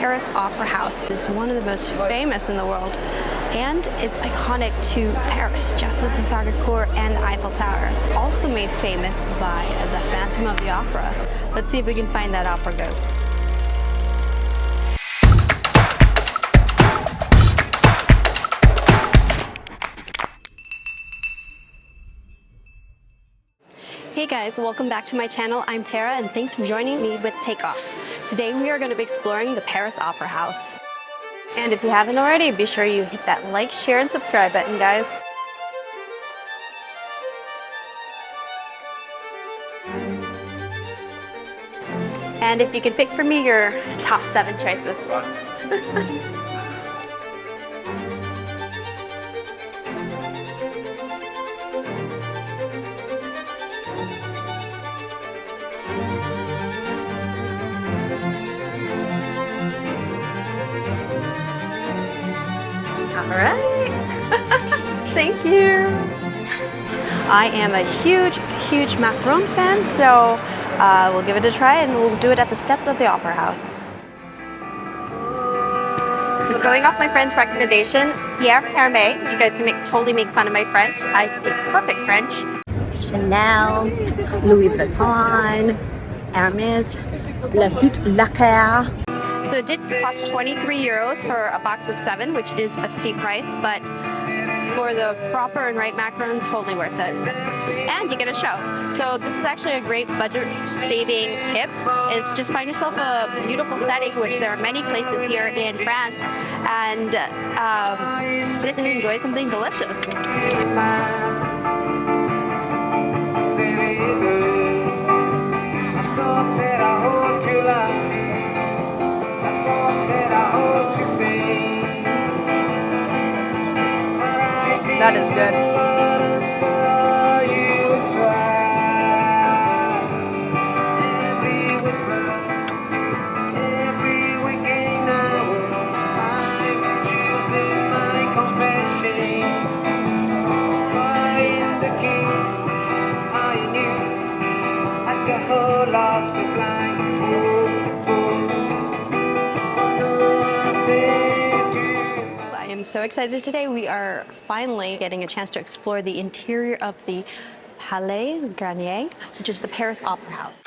Paris Opera House is one of the most famous in the world, and it's iconic to Paris, just as the Sacré-Cœur and the Eiffel Tower. Also made famous by the Phantom of the Opera. Let's see if we can find that opera ghost. Hey guys, welcome back to my channel. I'm Tara and thanks for joining me with Takeoff. Today we are going to be exploring the Paris Opera House. And if you haven't already, be sure you hit that like, share, and subscribe button, guys. And if you can pick for me your top 7 choices. All right. Thank you. I am a huge Macron fan, so we'll give it a try and we'll do it at the steps of the Opera House. So going off my friend's recommendation, Pierre Hermé, you guys can totally make fun of my French. I speak perfect French. Chanel, Louis Vuitton, Hermès, Lacquer. So it did cost 23 euros for a box of 7, which is a steep price, but for the proper and right macaron, totally worth it. And you get a show. So this is actually a great budget-saving tip. Is just find yourself a beautiful setting, which there are many places here in France, and sit and enjoy something delicious. That is good. I'm so excited today. We are finally getting a chance to explore the interior of the Palais Garnier, which is the Paris Opera House.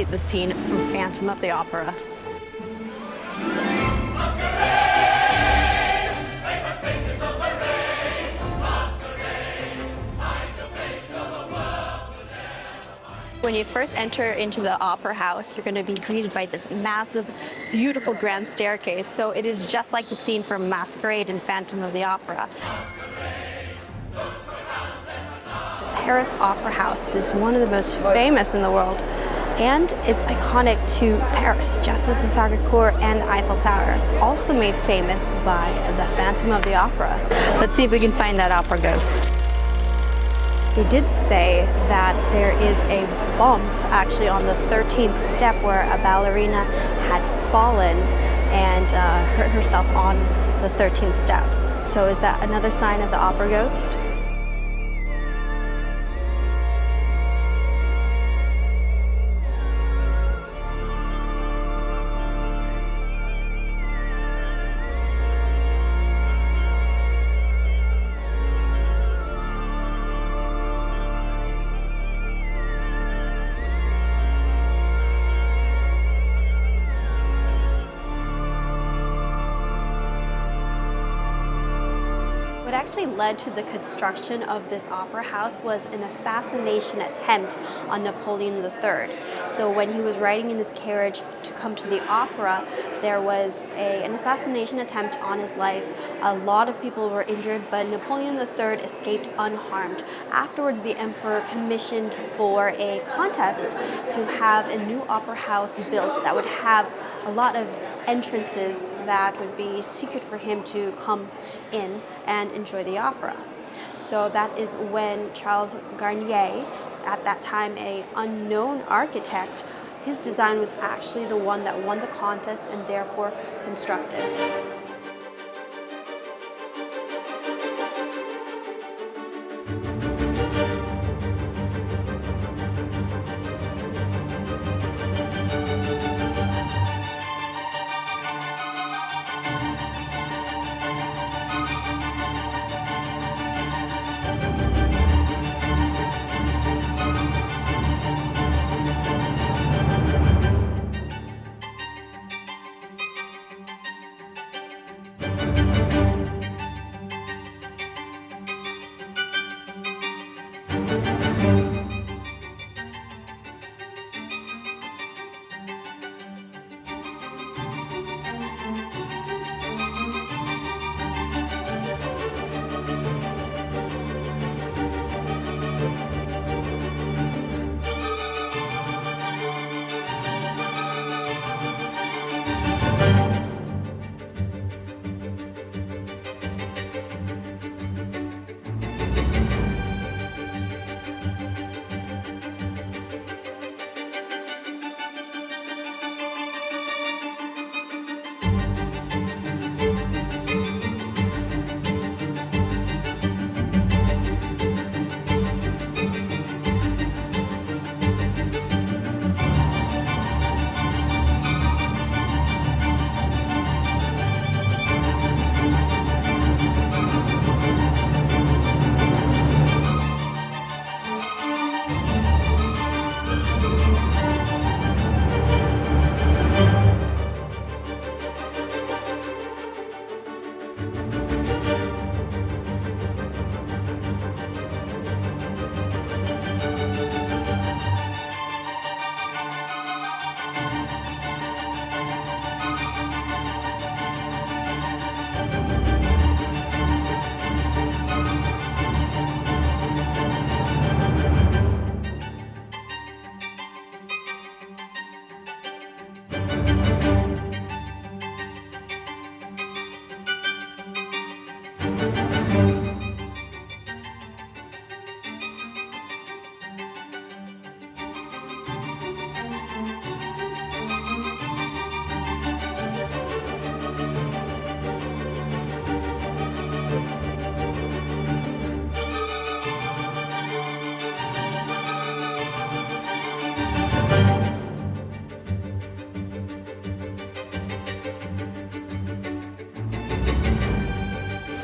recreate the scene from Phantom of the Opera. When you first enter into the opera house, you're going to be greeted by this massive, beautiful grand staircase. So it is just like the scene from Masquerade in Phantom of the Opera. The Paris Opera House is one of the most famous in the world, and it's iconic to Paris, just as the Sacré-Cœur and the Eiffel Tower, also made famous by the Phantom of the Opera. Let's see if we can find that opera ghost. He did say that there is a bump actually on the 13th step where a ballerina had fallen and hurt herself on the 13th step. So is that another sign of the opera ghost? What actually led to the construction of this opera house was an assassination attempt on Napoleon III. So when he was riding in his carriage to come to the opera, there was an assassination attempt on his life. A lot of people were injured, but Napoleon III escaped unharmed. Afterwards, the emperor commissioned for a contest to have a new opera house built that would have a lot of entrances that would be secret for him to come in and enjoy the opera. So that is when Charles Garnier, at that time an unknown architect, his design was actually the one that won the contest and therefore constructed.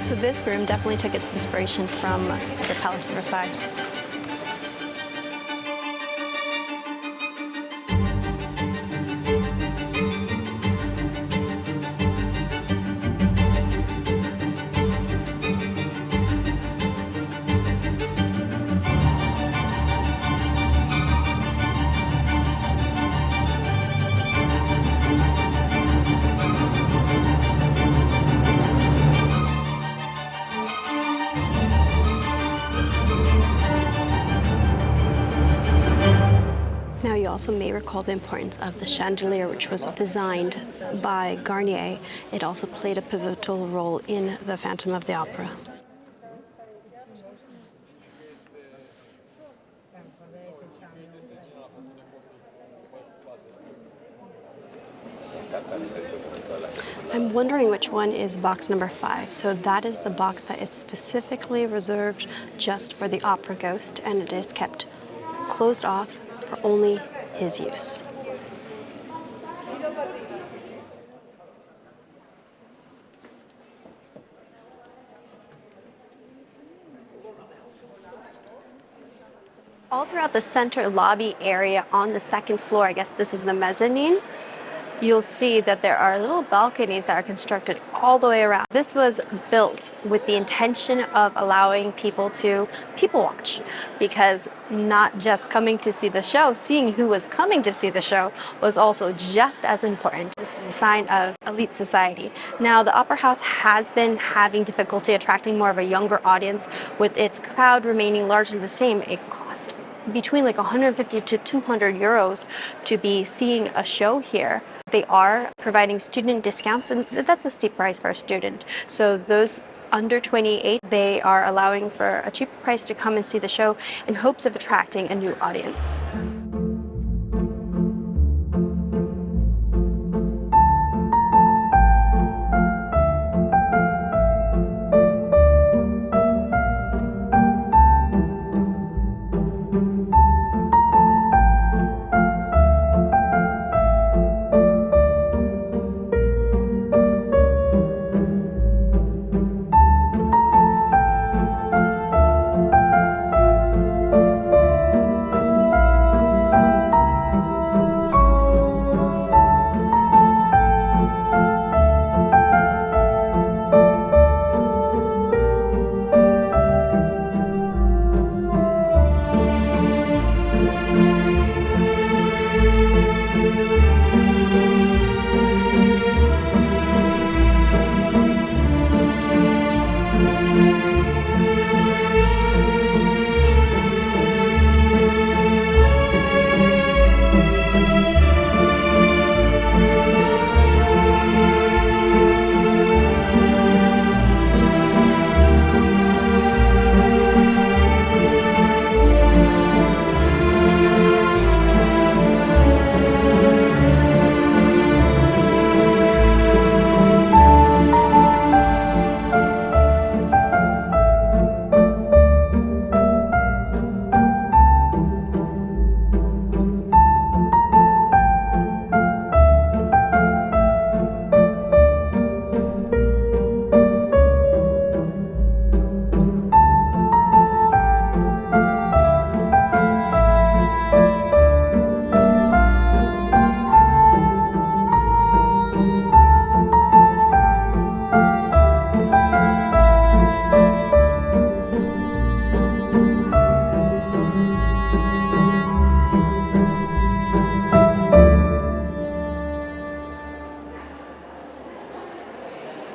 So this room definitely took its inspiration from the Palace of Versailles. also may recall the importance of the chandelier, which was designed by Garnier. It also played a pivotal role in the Phantom of the Opera. I'm wondering which one is box number 5. So that is the box that is specifically reserved just for the opera ghost, and it is kept closed off for only his use. All throughout the center lobby area on the second floor, I guess this is the mezzanine, you'll see that there are little balconies that are constructed all the way around. This was built with the intention of allowing people to people watch, because not just coming to see the show, seeing who was coming to see the show was also just as important. This is a sign of elite society. Now, the Opera House has been having difficulty attracting more of a younger audience, with its crowd remaining largely the same. It cost between like 150 to 200 euros to be seeing a show here. They are providing student discounts, and that's a steep price for a student. So those under 28, they are allowing for a cheaper price to come and see the show in hopes of attracting a new audience.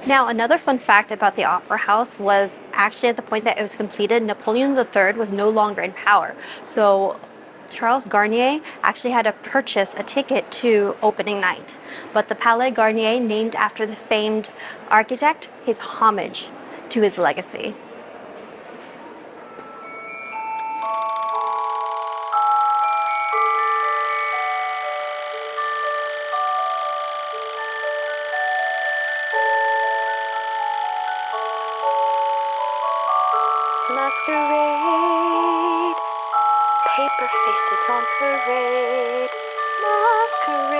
Now, another fun fact about the Opera House was actually at the point that it was completed, Napoleon III was no longer in power. So Charles Garnier actually had to purchase a ticket to opening night. But the Palais Garnier, named after the famed architect, pays homage to his legacy. Masquerade, paper faces on parade. Masquerade.